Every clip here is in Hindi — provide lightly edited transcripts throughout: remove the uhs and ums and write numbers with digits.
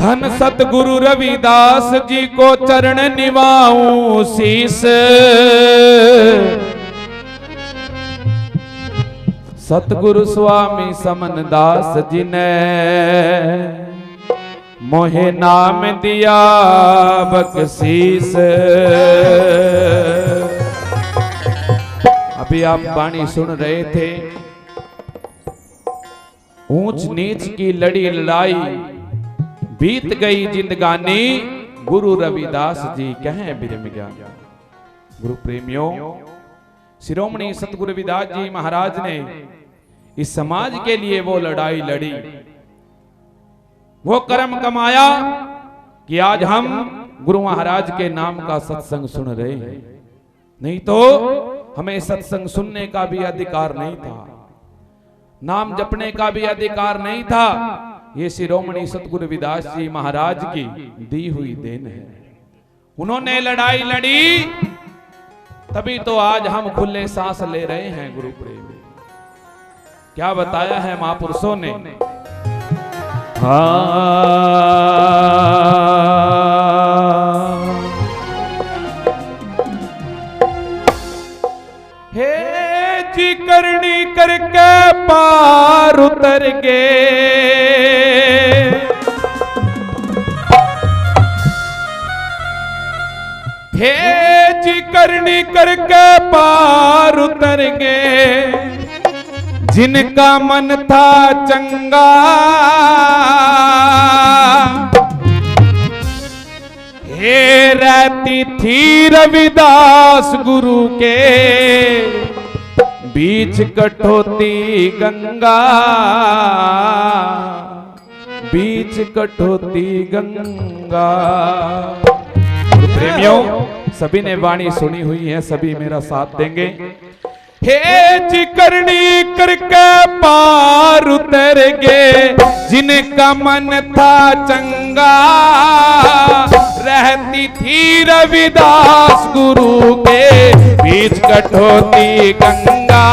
धन सतगुरु रविदास जी को चरण निभाऊं शीस। सतगुरु स्वामी समनदास जी ने मोहे नाम दिया बख्शीस। अभी आप वाणी सुन रहे थे, ऊंच नीच की लड़ी लड़ाई बीत गई जिंदगानी, गुरु रविदास जी कहें बिरम गया। गुरु प्रेमियों, शिरोमणि सतगुरु रविदास जी महाराज ने इस समाज के लिए वो लड़ाई लड़ी, वो कर्म कमाया कि आज हम गुरु महाराज के नाम का सत्संग सुन रहे हैं। नहीं तो हमें सत्संग सुनने का भी अधिकार नहीं था, नाम जपने का भी अधिकार नहीं था। ये शिरोमणि सतगुरु रविदास जी महाराज की दी हुई देन है। उन्होंने लड़ाई लड़ी, तभी तो आज हम खुले सांस ले रहे हैं। गुरु प्रेमी, क्या बताया है महापुरुषों ने। हे जी करनी करके पार उतर गए, हे जी करनी करके पार उतर गए, जिनका मन था चंगा हे रहती थी रविदास गुरु के बीच कठोती गंगा, बीच कठोती गंगा। प्रेमियों, सभी ने वाणी सुनी हुई है, सभी मेरा साथ देंगे। हे जी करनी करके पार उतर गए, जिनका मन था चंगा रहती थी रविदास गुरु के बीच कठोती गंगा,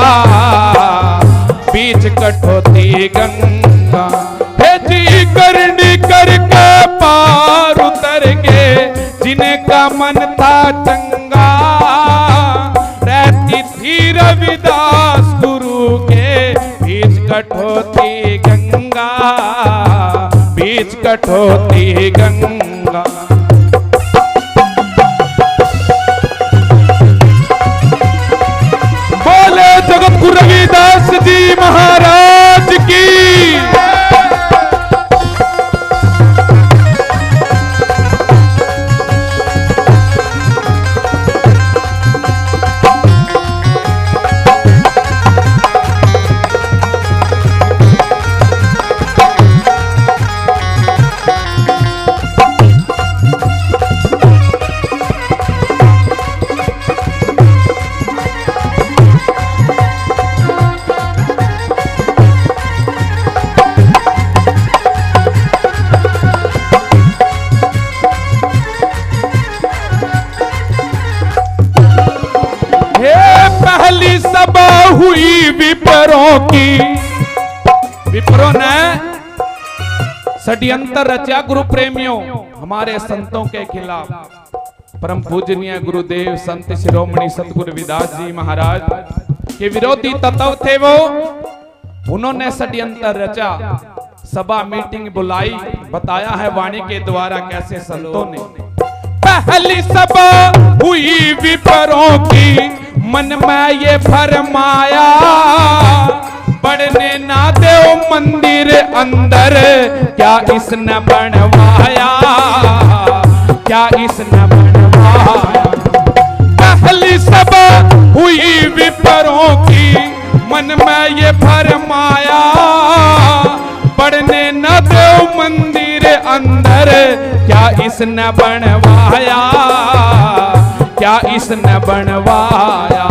बीच कठोती गंगा। हे जी करनी करके पार उतर गए, जिनका मन था चंगा रहती थी रविदास गुरु के बीच कठोती गंगा, बीच कठोती गंगा। बोले जगत गुरु रविदास जी महाराज की। हुई विप्रों की, विप्रों ने षड्यंत्र रचा गुरु प्रेमियों हमारे संतों के खिलाफ। परम पूजनीय गुरुदेव संत शिरोमणि सतगुरु रविदास जी महाराज के विरोधी तत्व थे वो। उन्होंने षड्यंत्र रचा, सभा मीटिंग बुलाई, बताया है वाणी के द्वारा कैसे संतों ने। पहली सभा हुई विप्रों की, मन में ये फरमाया बढ़ने ना दो मंदिर अंदर, क्या इसने बनवाया, क्या इसने बनवाया। पहली सभा हुई विप्रों की, मन में ये फरमाया बढ़ने न दो मंदिर अंदर, क्या इसने बनवाया, क्या इसने बनवाया।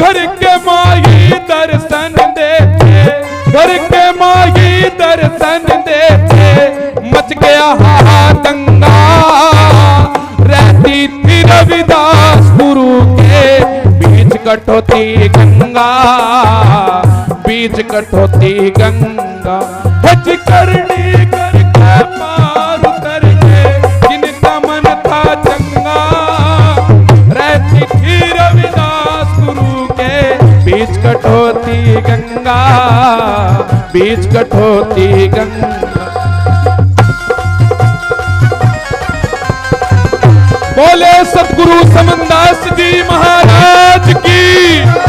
घर के माई दर्शन देते, घर के माई दर्शन देते, मच गया हाहादंगा, रहती थी रविदास गुरु के बीच कठोती गंगा, बीच कठोती गंगा। हज करनी करके बीच कठोती गंगा। बोले सतगुरु समनदास जी महाराज की।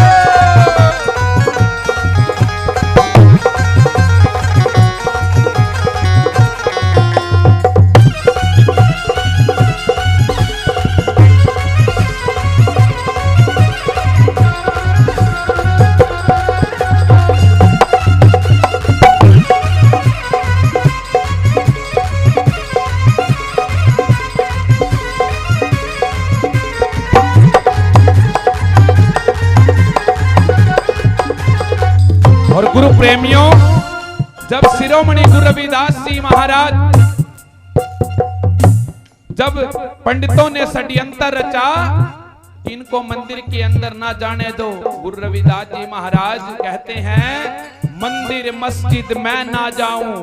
और गुरु प्रेमियों, जब शिरोमणि गुरु रविदास जी महाराज, जब पंडितों ने षड्यंत्र रचा, इनको मंदिर के अंदर ना जाने दो, गुरु रविदास जी महाराज कहते हैं मंदिर मस्जिद मैं ना जाऊं,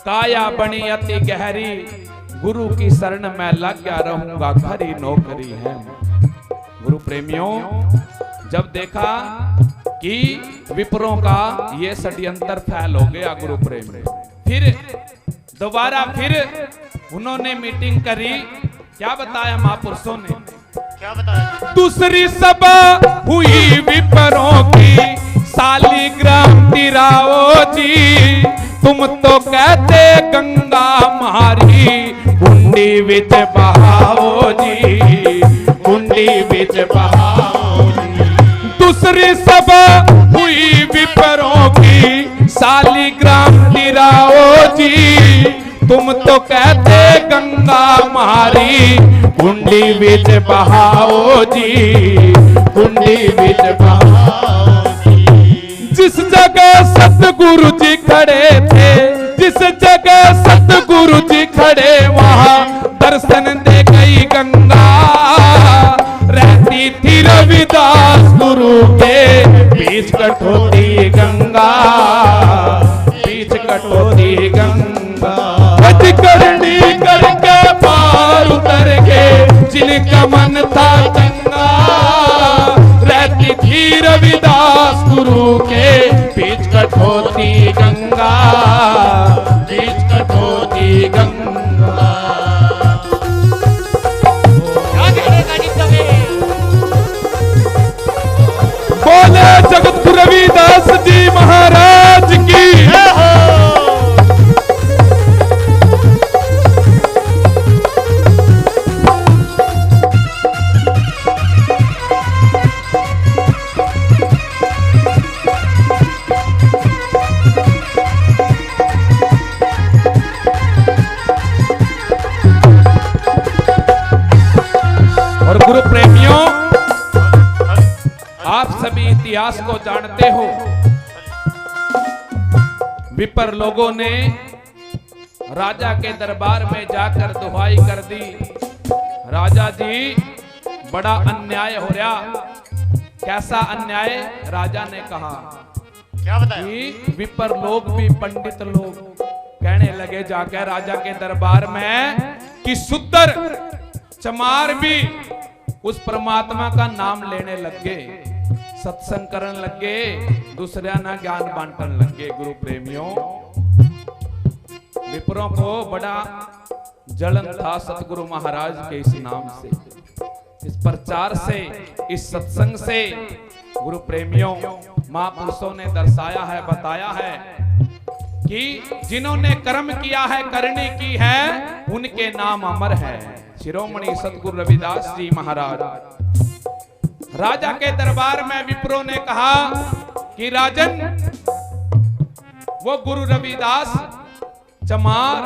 काया बनी अति गहरी, गुरु की शरण में लग गया रहूंगा, खरी नौकरी है। गुरु प्रेमियों, जब देखा कि विप्रों का ये षड्यंत्र फैल हो गया गुरु प्रेम में, फिर दोबारा फिर उन्होंने मीटिंग करी। क्या बताया महापुरुषों ने? क्या बताया? दूसरी सभा हुई विप्रों की, शालिग्राम तिराओ जी, तुम तो कहते गंगा मारी, कुंडी विच बहाओ जी, कुंडी विच बहाओ जी। दूसरी सभा हुई विप्रों की, शालिग्राम तिराओ जी, तुम तो कहते गंगा मारी, कुंडी विच बहाओ जी, कुंडी विच बहाओ जी। जिस जगह सतगुरु जी खड़े थे, जिस जगह सतगुरु जी खड़े, वहां दर्शन दे गई गंगा, रहती थी रविदास गुरु के बीच कठोती गंगा, बीच कठोती गंगा। हज करनी करके पार उतर के, जिनका मन था चंगा, रहती थी रविदास गुरु के बीच कठोती गंगा, बीच कठोती गंगा। बोले जगत गुरु रविदास जी महाराज की। और गुरु प्रेमियों, आप सभी इतिहास को जानते हो, विपर लोगों ने राजा के दरबार में जाकर दुहाई कर दी, राजा जी बड़ा अन्याय हो रहा। कैसा अन्याय? राजा ने कहा, क्या बताया? कि विपर लोग भी, पंडित लोग कहने लगे जाकर राजा के दरबार में कि सुद्दर चमार भी उस परमात्मा का नाम लेने लग गए, सत्संग करने लगे, दूसरा ना ज्ञान बांटने लगे। गुरु प्रेमियों, विप्रों को बड़ा जलन था सतगुरु महाराज के इस नाम से, इस प्रचार से, इस सत्संग से। गुरु प्रेमियों, महापुरुषों ने दर्शाया है, बताया है कि जिन्होंने कर्म किया है, करनी की है, उनके नाम अमर है। शिरोमणि सतगुरु रविदास जी महाराज, राजा के दरबार में विप्रों ने कहा कि राजन, वो गुरु रविदास चमार,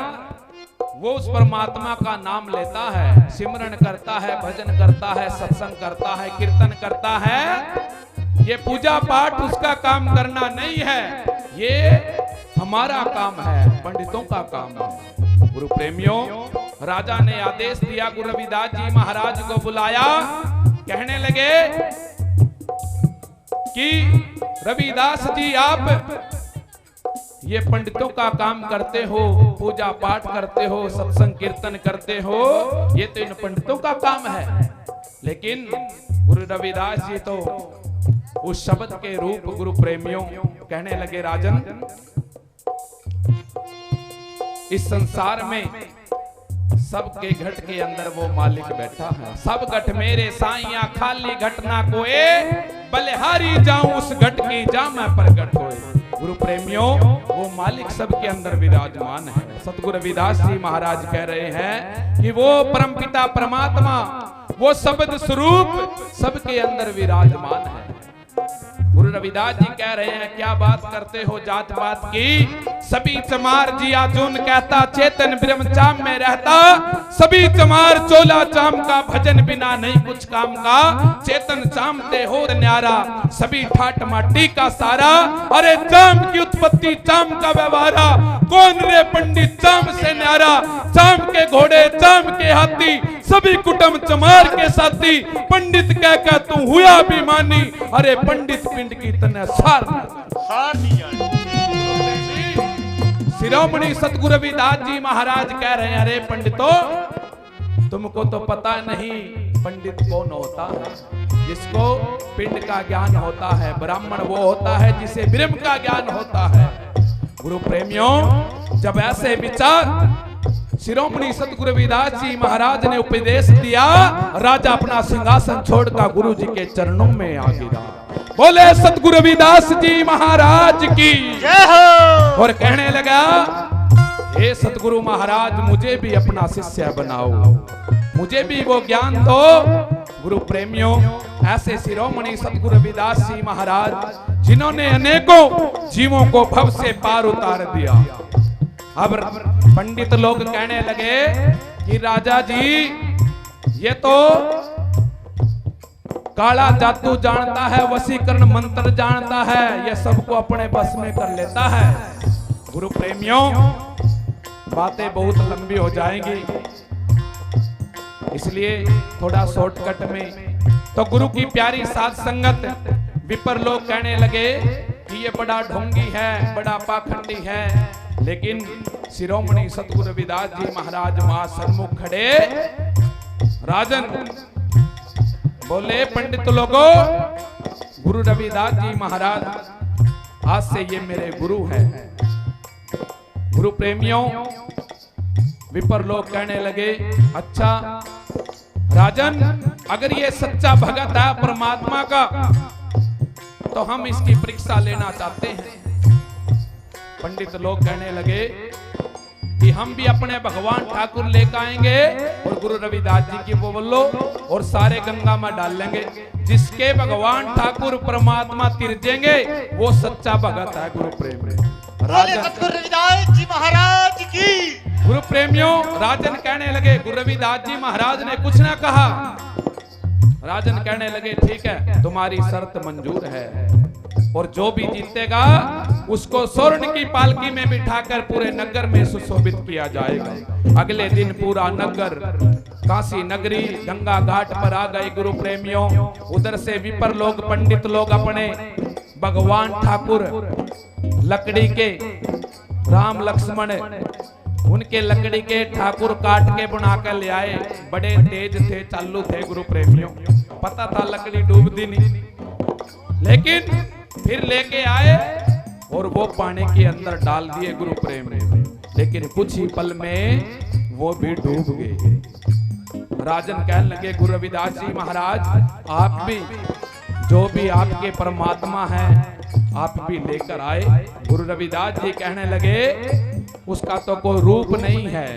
वो उस परमात्मा का नाम लेता है, सिमरन करता है, भजन करता है, सत्संग करता है, कीर्तन करता है। ये पूजा पाठ उसका काम करना नहीं है, ये हमारा काम है, पंडितों का काम है। गुरु प्रेमियों, राजा ने आदेश दिया, गुरु रविदास जी महाराज को बुलाया, कहने लगे कि रविदास जी आप ये पंडितों का काम करते हो, पूजा पाठ करते हो, सत्संग कीर्तन करते हो, ये तो इन पंडितों का काम है। लेकिन गुरु रविदास जी तो उस शब्द के रूप, गुरु प्रेमियों, कहने लगे राजन, इस संसार में सबके घट के अंदर वो मालिक बैठा है। सब घट मेरे साइया खाली घटना कोए, बलिहारी जाऊं उस घट की जा मैं प्रगट होए। गुरु प्रेमियों, वो मालिक सबके अंदर विराजमान है। सतगुरु रविदास जी महाराज कह रहे हैं कि वो परमपिता परमात्मा, वो शब्द स्वरूप सबके अंदर विराजमान है। गुरु रविदास जी कह रहे हैं, क्या बात करते हो जात पात की, सभी चमार जिया जून कहता, चेतन ब्रह्म चाम में रहता, सभी चमार चोला चाम का, भजन बिना नहीं कुछ काम का, चेतन चामते हो न्यारा, सभी ठाट माटी का सारा, अरे चाम की उत्पत्ति चाम का व्यवहारा, कौन रे पंडित चाम से न्यारा, चाम के घोड़े चाम के हाथी, सभी कुटुंब चमार के साथी, पंडित कह तू हुआ भी मानी, अरे पंडित पिंड की तने सार शिरोमणि सतगुरु रविदास जी महाराज कह रहे हैं, अरे पंडितों, तुमको तो पता नहीं पंडित कौन होता है। जिसको पिंड का ज्ञान होता है, ब्राह्मण वो होता है जिसे ब्रह्म का ज्ञान होता है। गुरु प्रेमियों, जब ऐसे विचार शिरोमणि सतगुरु रविदास जी महाराज ने उपदेश दिया, राजा अपना सिंहासन छोड़कर गुरु जी के चरणों में आ गिरा। बोले सतगुरु रविदास जी महाराज की जय हो। और कहने लगा, हे सतगुरु महाराज, मुझे भी अपना शिष्य बनाओ, मुझे भी वो ज्ञान दो। गुरु प्रेमियों, ऐसे शिरोमणि सतगुरु रविदास जी महाराज जिन्होंने अनेकों जीवों को भव से पार उतार दिया। अब पंडित लोग कहने लगे कि राजा जी, ये तो काला जादू जानता है, वशीकरण मंत्र जानता है, ये सबको अपने बस में कर लेता है। गुरु प्रेमियों, बातें बहुत लंबी हो जाएंगी, इसलिए थोड़ा शॉर्टकट में। तो गुरु की प्यारी साथ संगत विपर लोग कहने लगे कि ये बड़ा ढोंगी है, बड़ा पाखंडी है, लेकिन शिरोमणि सतगुरु रविदास जी महाराज वहां सन्मुख खड़े। राजन बोले, पंडित लोगों, गुरु रविदास जी महाराज आज से ये मेरे गुरु हैं। गुरु प्रेमियों, विपर लोग कहने लगे, अच्छा राजन, अगर ये सच्चा भगत है परमात्मा का, तो हम इसकी परीक्षा लेना चाहते हैं। पंडित लोग कहने लगे कि हम भी अपने भगवान ठाकुर लेकर आएंगे और गुरु रविदास जी की वो बोलो और सारे गंगा में डाल लेंगे। जिसके भगवान ठाकुर परमात्मा तिरजेंगे वो सच्चा भगत है। गुरु प्रेम सतगुरु रविदास जी महाराज की। गुरु प्रेमियों, राजन कहने लगे, गुरु रविदास जी महाराज ने कुछ ना कहा। राजन कहने लगे, ठीक है, तुम्हारी शर्त मंजूर है, और जो भी जीतेगा उसको स्वर्ण की पालकी में बिठाकर पूरे नगर में सुशोभित किया जाएगा। अगले दिन पूरा नगर काशी नगरी गंगा घाट पर आ गए। गुरु प्रेमियों, उधर से विपर लोग, पंडित लोग अपने भगवान ठाकुर लकड़ी के, राम लक्ष्मण उनके लकड़ी के ठाकुर काट के बनाकर ले आए। बड़े तेज थे, चालू थे। गुरु प्रेमियों, पता था लकड़ी डूबती नहीं, लेकिन फिर लेके आए और वो पानी के अंदर डाल दिए। गुरु प्रेम ने, लेकिन कुछ ही पल में वो भी डूब गए। राजन कहने लगे, गुरु रविदास जी महाराज, आप भी, जो भी आपके परमात्मा हैं, आप भी लेकर आए। गुरु रविदास जी कहने लगे, उसका तो कोई रूप नहीं है,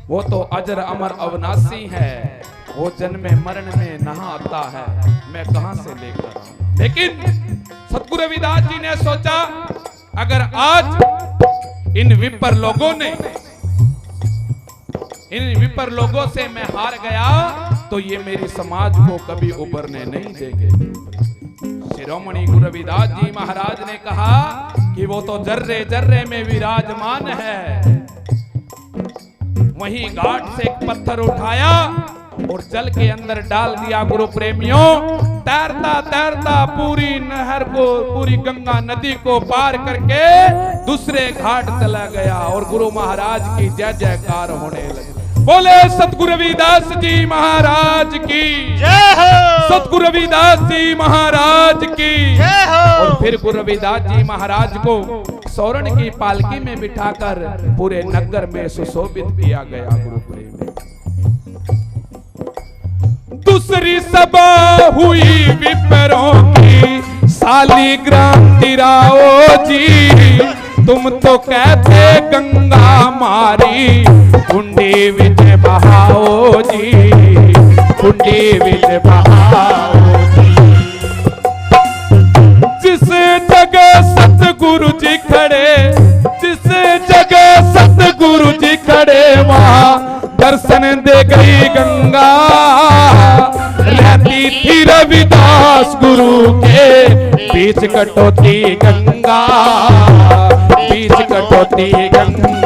वो तो अजर अमर अविनाशी है, वो जन्म मरण में नहा आता है, मैं कहां से लेकर आऊं। लेकिन सतगुरु रविदास जी ने सोचा, अगर आज इन विपर लोगों से मैं हार गया तो ये मेरी समाज को कभी उभरने नहीं देंगे। शिरोमणि गुरु रविदास जी महाराज ने कहा कि वो तो जर्रे जर्रे में विराजमान है। वहीं घाट से एक पत्थर उठाया और जल के अंदर डाल दिया। गुरु प्रेमियों, तैरता तैरता पूरी नहर को, पूरी गंगा नदी को पार करके दूसरे घाट चला गया और गुरु महाराज की जय जयकार होने लगी। बोले सतगुरु रविदास जी महाराज की जय हो। सतगुरु रविदास जी महाराज की जय हो। और फिर गुरु रविदास जी महाराज को स्वर्ण की पालकी में बिठाकर पूरे नगर में सुशोभित किया गया। गुरु प्रेमी दूसरी सभा हुई विप्रों की शालिग्राम तिराओ जी, तुम तो कहते गंगा मारी कुंडी विच बहाओ जी, कुंडी विच बहाओ जी। जिस जगह सतगुरु जी खड़े, जिस जगह सतगुरु जी खड़े वहां दर्शन दे गई गंगा, रहती थी रविदास गुरु के बीच कटौती गंगा, बीच कटौती गंगा।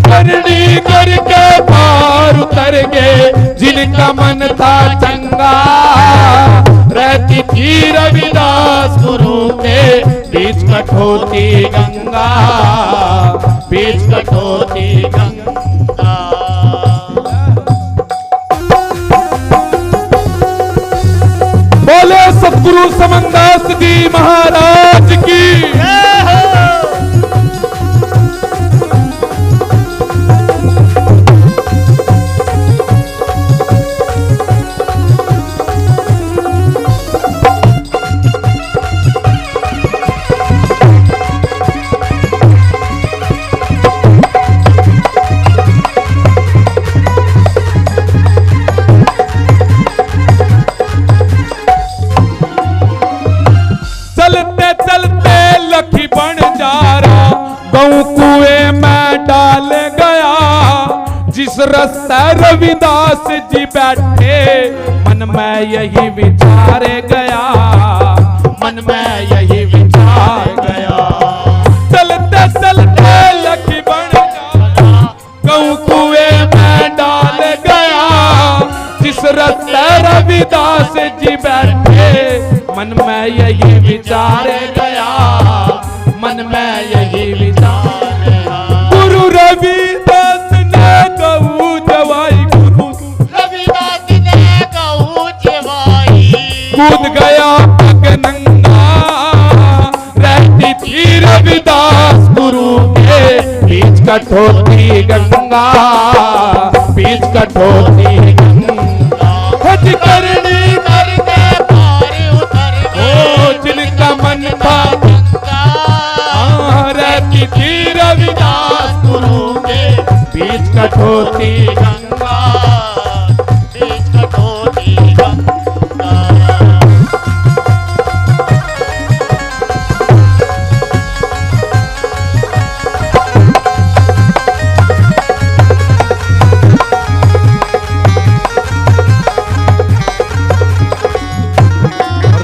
करनी करके पार उतर गए जिनका मन था चंगा, रहती थी रविदास गुरु के बीच कटौती गंगा, बीच कटौती गंगा। बोले सतगुरु समनदास जी महाराज की। जिस रास्ता रविदास जी बैठे मन में यही विचार गया, मन में यही विचार गया। चलते चलते लखी बन गया, गऊ कुएं में डाल गया। जिस रास्ता रविदास जी बैठे मन में यही विचार गया, मन में यही विचार गया। गुरु रविदास गऊ जवाई, गुरु रविदास ने गऊ जवाई, कूद गया पग नंगा, रहती थी रविदास गुरु के बीच कटौती गंगा, बीच कटौती गंगा। हज करनी करके पार उतर गए जिनका मन था गंगा, रहती थी रविदास गुरु के बीच कटौती गंगा, बीच कटौती गंगा।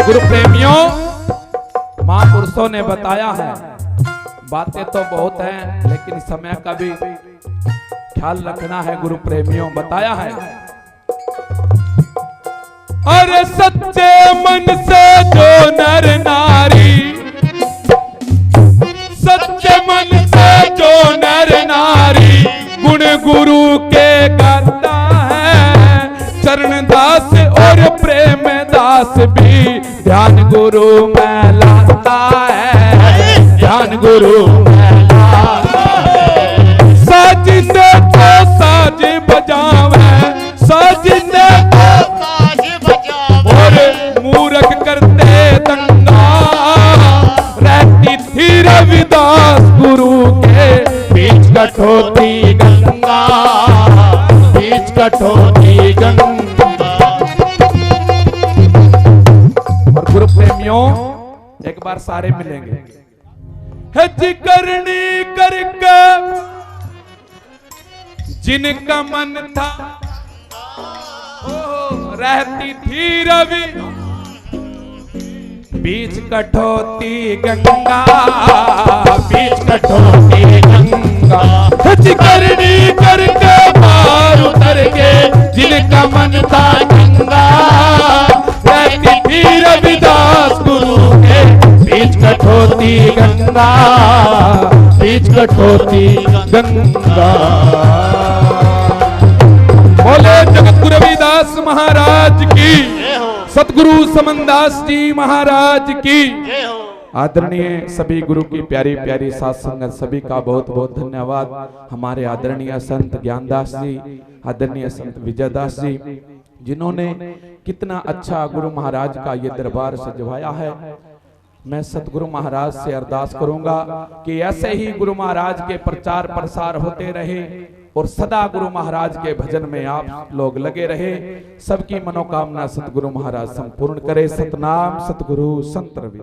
गुरु प्रेमियों, महापुरुषों ने बताया है, बातें तो बहुत हैं लेकिन समय का भी ख्याल रखना है। गुरु प्रेमियों बताया है, अरे सच्चे मन से जो नर नारी, सच्चे मन से जो नर नारी गुण गुरु के गाता है, चरण दास और प्रेम दास भी ध्यान गुरु में लाता है, ध्यान गुरु में लाता है। साज से तो साज बजावे, साज से तो साज बजावे, और मूरख करते दंगा, रहती थी रविदास गुरु के बीच कटौती गंगा, बीच कटौती गंगा। और गुरु प्रेमियों एक बार सारे मिलेंगे। हज करनी करके जिनका मन था, रहती थी रवि बीच कटौती गंगा, बीच कटौती गंगा। हज करनी करके पार उतर के जिनका मन था गंगा, रहती थी रविदास गुरु के बीच कटौती गंगा, बीच कटौती गंगा। बोले जगतगुरु रविदास महाराज की, सतगुरु समनदास जी महाराज की। आदरणीय सभी गुरु की प्यारी प्यारी साथ संगत सभी का बहुत बहुत धन्यवाद। हमारे आदरणीय संत ज्ञानदास जी, आदरणीय संत विजयदास जी, जिन्होंने कितना अच्छा गुरु महाराज का ये दरबार सजवाया है। मैं सतगुरु महाराज से अरदास करूंगा कि ऐसे ही गुरु महाराज के प्रचार प्रसार होते रहे और सदा गुरु महाराज के भजन में आप लोग लगे रहे। सबकी मनोकामना सतगुरु महाराज संपूर्ण करे। सतनाम सतगुरु संत रवि।